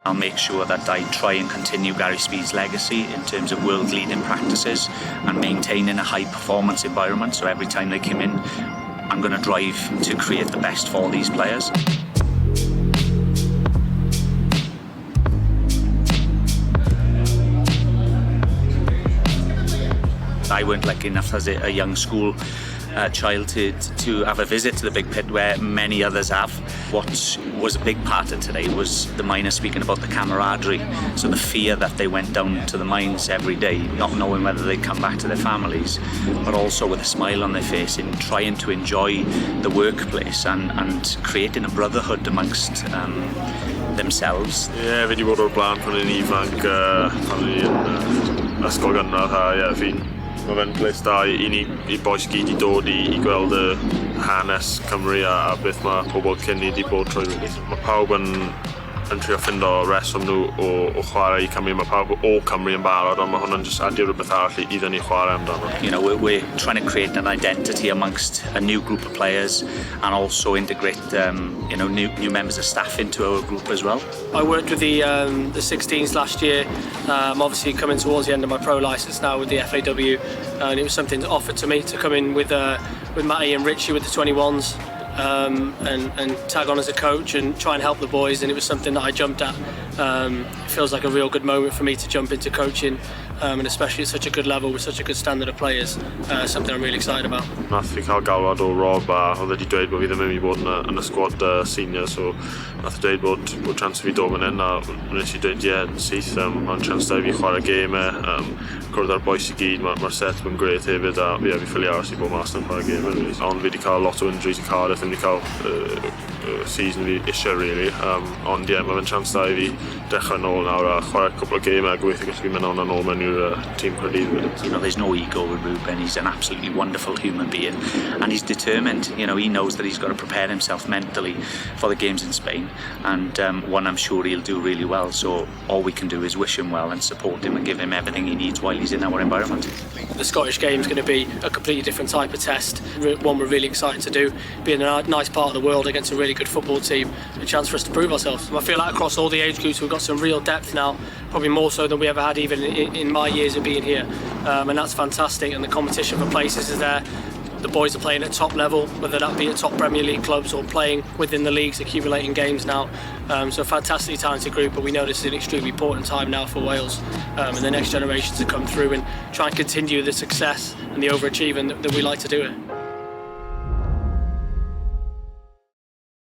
I'll make sure that I try and continue Gary Speed's legacy in terms of world leading practices and maintaining a high performance environment. So every time they come in, I'm going to drive to create the best for these players. I weren't lucky enough as a young school child to have a visit to the big pit where many others have. What was a big part of today was the miners speaking about the camaraderie, so the fear that they went down to the mines every day, not knowing whether they'd come back to their families, but also with a smile on their face in trying to enjoy the workplace and creating a brotherhood amongst themselves. Ie, fi wedi bod o'r blaen pan o'n ifanc, pan o'n i'n ysgol gynnar, Mae fe'n bles da i boes gyd i dod i gweld y hanes Cymru a beth mae pobl cyn i wedi bod trwy. Mae pawb yn trio ffindo reswm nhw o chwarae i Cymru. Mae pawb o Cymru yn barod, ond mae hwnna'n just adio rhywbeth arall iddyn ni chwarae amdano. You know, we're trying to create an identity amongst a new group of players and also integrate new members of staff into our group as well. I worked with the 16s last year. I'm obviously coming towards the end of my pro licence now with the FAW, and it was something offered to me to come in with Matty and Richie with the 21s. And tag on as a coach and try and help the boys, and it was something that I jumped at. It feels like a real good moment for me to jump into coaching, and especially at such a good level with such a good standard of players, something I'm really excited about. Nath fi cael galwad o Rob a oedd wedi dweud bod fi ddim yn mynd i bod yn y squad senior, so nath dweud bod chance fi dod fan hyn a nes i dweud yn syth, mae'n chance da fi chwarae game cwrdd ar boes i gyd, mae'r set yn gret hefyd a fi ffili aros i bod mas yn chwarae game. Ond fi wedi cael lot o injuries i Cardiff, fi wedi cael season fi eisiau really, ond mae fe'n chance da i fi dechrau nôl nawr a chwarae cwpl o game a gweithio gallu fi mynd on a nôl mewn i'r tîm Caerdydd. You know, there's no ego with Ruben. He's an absolutely wonderful human being, and he's determined. You know, he knows that he's got to prepare himself mentally for the games in Spain, and one I'm sure he'll do really well. So all we can do is wish him well and support him and give him everything he needs while he's in our environment. The Scottish game's going to be a completely different type of test, one we're really excited to do, being a nice part of the world against a really good football team, a chance for us to prove ourselves. I feel like across all the age groups we've got some real depth now, probably more so than we ever had even in my years of being here, and that's fantastic, and the competition for places is there. The boys are playing at top level, whether that be at top Premier League clubs or playing within the leagues, accumulating games now. So a fantastically talented group, but we know this is an extremely important time now for Wales and the next generation to come through and try and continue the success and the overachieving that we like to do it.